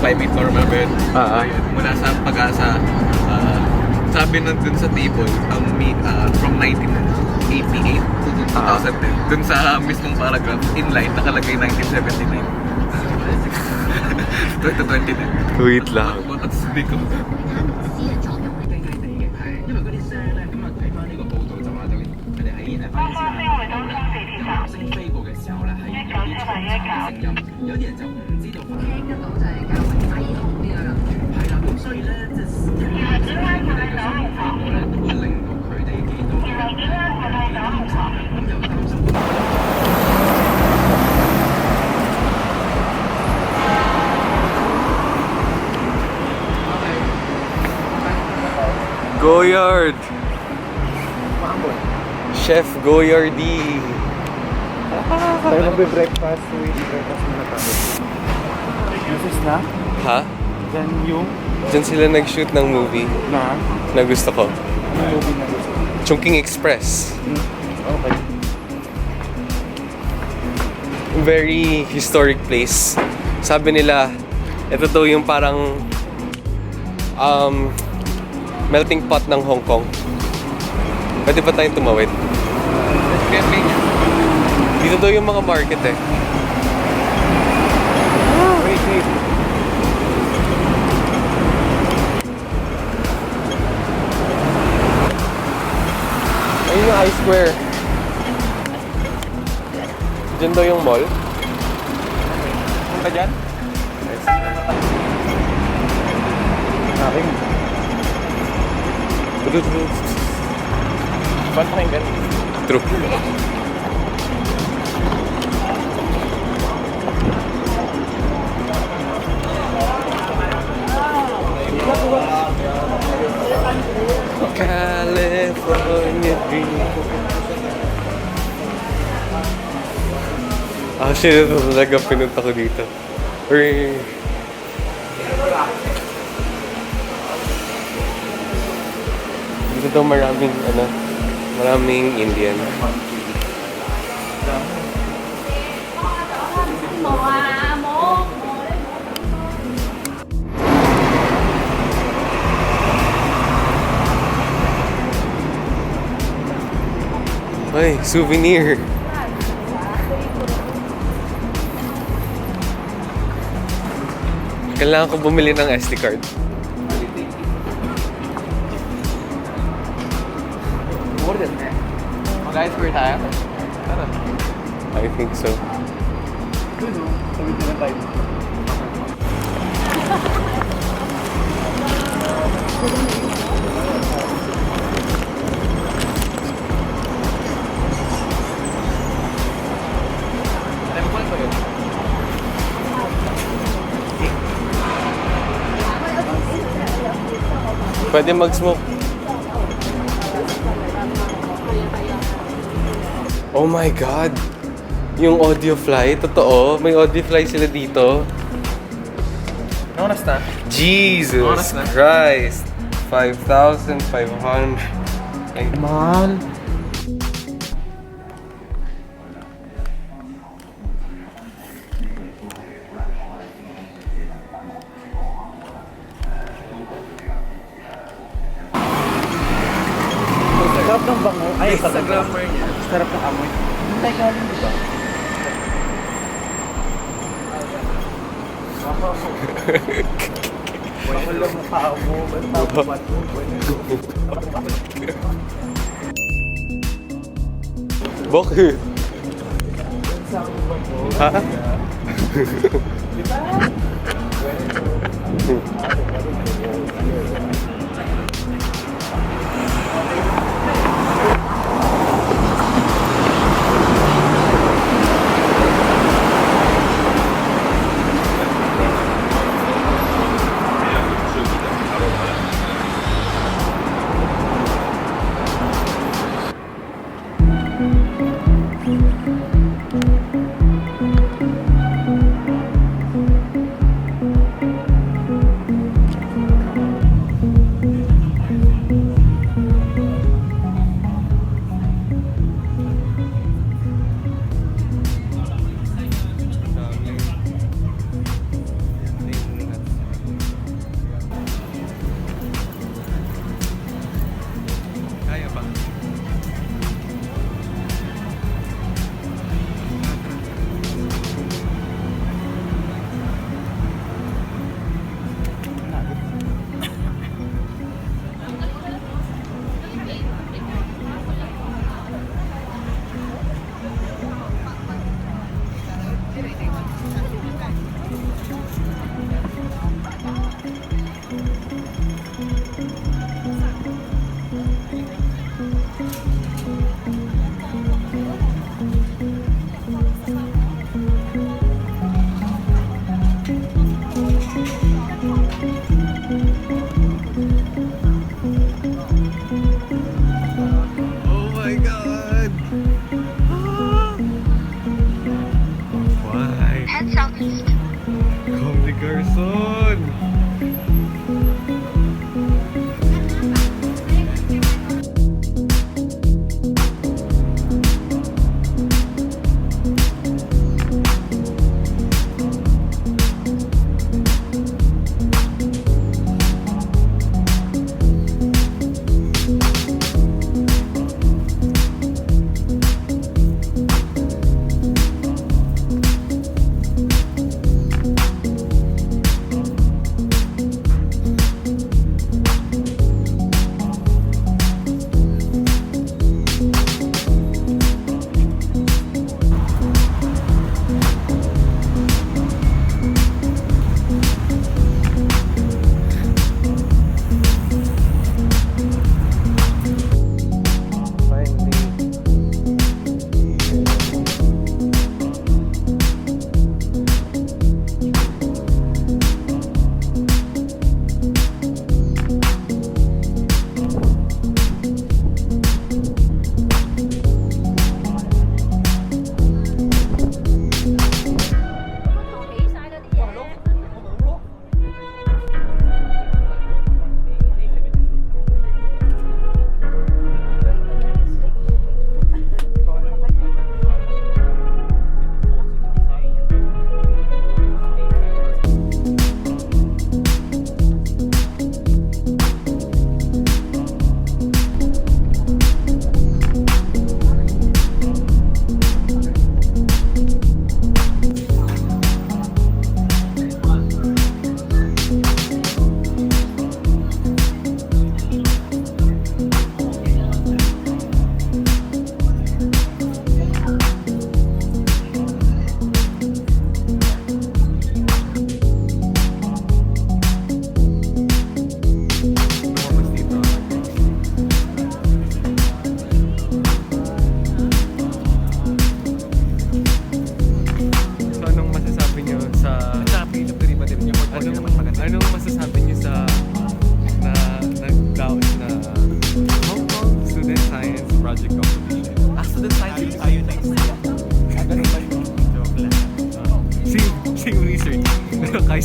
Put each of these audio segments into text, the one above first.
Climate Forum Urban. Mula sa Pag-asa. Sabi nun dun sa table, from 1988 to 2010, dun sa mismong paragraph, in line, nakalagay 1979. 2029. Wait lang. What's big of that? Goyard! Chef Goyardy! Tayo magbe-breakfast. Breakfast muna tayo. This na? Ha? Then yung Diyan sila nag-shoot ng movie na gusto ko. Anong movie na gusto? Chungking Express. Okay. Very historic place. Sabi nila, ito daw yung parang melting pot ng Hong Kong. Pwede ba tayong tumawid? Dito daw yung mga market eh. Wait. Ayun yung I-Square. Diyan daw yung mall. Punta dyan? Aking. Ba't pakinggan? True. California dream. Actually, ito talaga pinunta ko dito. Dito daw maraming Indian. Ay, souvenir! Kailangan ko bumili ng SD card. Guys, we're tayo. I think so. Sabi na tayo. Temple ba yun? Pwede mag-smoke. Oh my God! Yung audio fly, totoo. May audio fly sila dito. Oras na? Jesus Oras na. Christ! 5,500. Ay, Mahal. Sarap ng bango. Ay, Sa grammar niya. sarap ng amoy. Hintay ka rin, diba? Bakal lang mukha mo. bakit? Ha?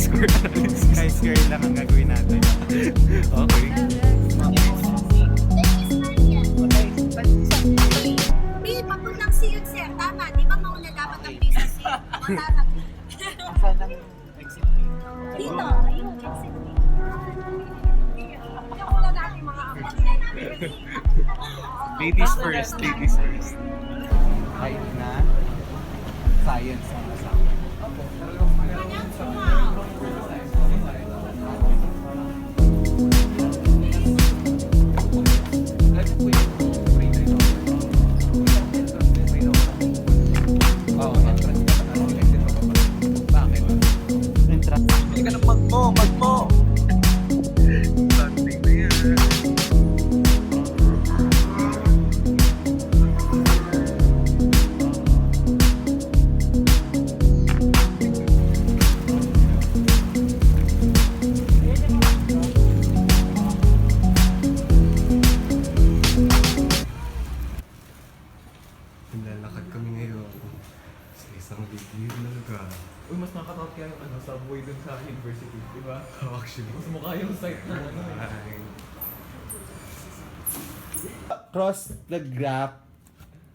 chi-square analysis. Chi-square lang ang gagawin natin. Okay. B, papuntang siyod, sir. Tama. Di ba mauna dapat ang visa, sir? O, tama. Saan ang exit lane? Dito. Ayun, exit. Yung wala natin mga Ladies first, ladies first. Kahit na science ang kasama. Bakit? Entrance. Hindi ka na magmo. Something na yan. Lalakad kami ngayon sa isang liblib na lugar. Uy, mas nakakatakot kaya yung subway dun sa university, di ba? Actually, Mas mukha yung site na ay, Cross the gap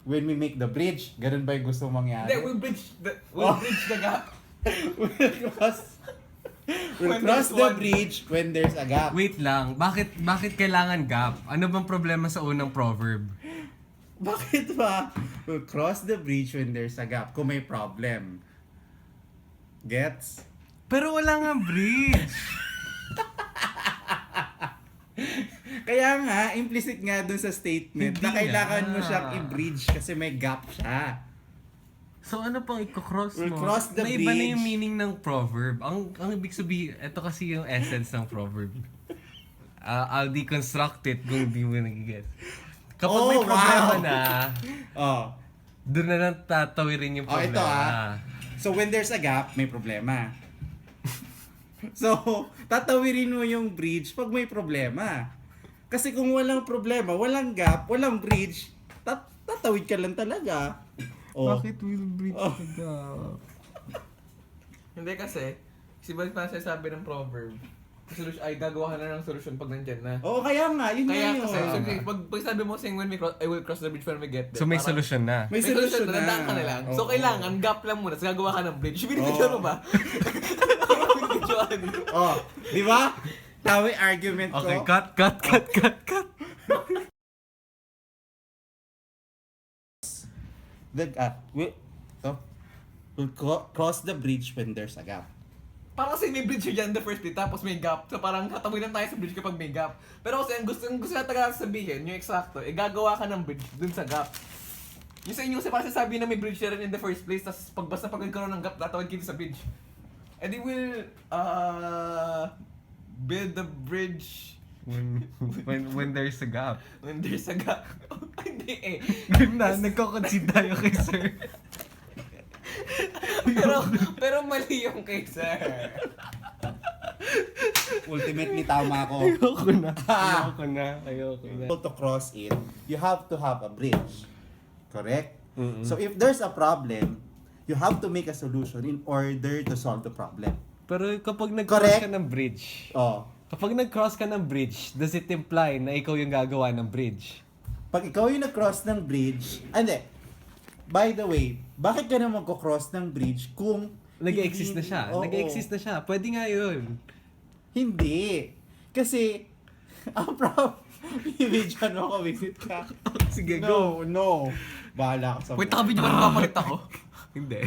when we make the bridge. Ganun ba yung gusto mong mangyari? Hindi, we'll bridge the gap. We'll cross When cross there's the one. bridge when there's a gap. wait lang, bakit kailangan gap? Ano bang problema sa unang proverb? Bakit ba? We'll cross the bridge when there's a gap. Kung may problem. Gets? Pero wala nga bridge. Kaya nga, implicit nga dun sa statement Hindi na kailangan nga. mo siyang i-bridge kasi may gap siya. So ano pang i-cross mo? We'll cross the May iba na yung bridge. meaning ng proverb. Ang ibig sabihin, ito kasi yung essence ng proverb. I'll deconstruct it kung di mo nagigets. Kapag may Oh, problema wow. na, Oh. doon na lang tatawirin yung Oh, problema. ito So when there's a gap, may problema. So, tatawirin mo yung bridge pag may problema. Kasi kung walang problema, walang gap, walang bridge, tatawid ka lang talaga. Oh. will bridge Oh. the gap? Hindi kasi, si Bal pa sabi ng proverb, ay gagawa ka na ng solusyon pag nandyan na. Oo, kaya nga, yun Kaya nga yun. kasi, pag sabi mo saying when I will cross the bridge when we get there. So may parang- solusyon na. May May solusyon solusyon na, na. dadaan ka na lang. So Oo. kailangan, gap lang muna, tapos gagawa ka ng bridge. Binibidyoan mo ba? Binibidyoan. Oh, di ba? Tawi argument ko. Okay, cut. We'll cross the bridge when there's a gap. Parang kasi may bridge yun dyan in the first day, tapos may gap. So parang hatawi lang tayo sa bridge kapag may gap. Pero kasi ang gusto na taga sabihin, yung eksakto, gagawa ka ng bridge dun sa gap. Yung sa inyo kasi parang sasabi na may bridge na rin in the first place, tapos basta pag nagkaroon ng gap, tatawid kayo sa bridge. And they will build the bridge When there's a gap. when there's a gap. Hindi eh. Yun na, nagko-concede tayo kay sir. pero mali yung kay sir. Ultimately, tama ako. Ayoko na. To cross it, you have to have a bridge. Correct? So if there's a problem, you have to make a solution in order to solve the problem. Pero kapag nag-cross Correct. ka ng bridge, Oh, kapag nag-cross ka ng bridge, does it imply na ikaw yung gagawa ng bridge? pag ikaw yung nag-cross ng bridge, hindi. By the way, bakit ka na magko-cross ng bridge kung Nag-exist na siya. Oo. Nag-exist na siya. Pwede nga yun. Hindi. Kasi, ang problem, ibigyan mo ako, visit ka. Sige, No. Bahala ka sa Wait, nakabidyo ka na papalit ako. Hindi.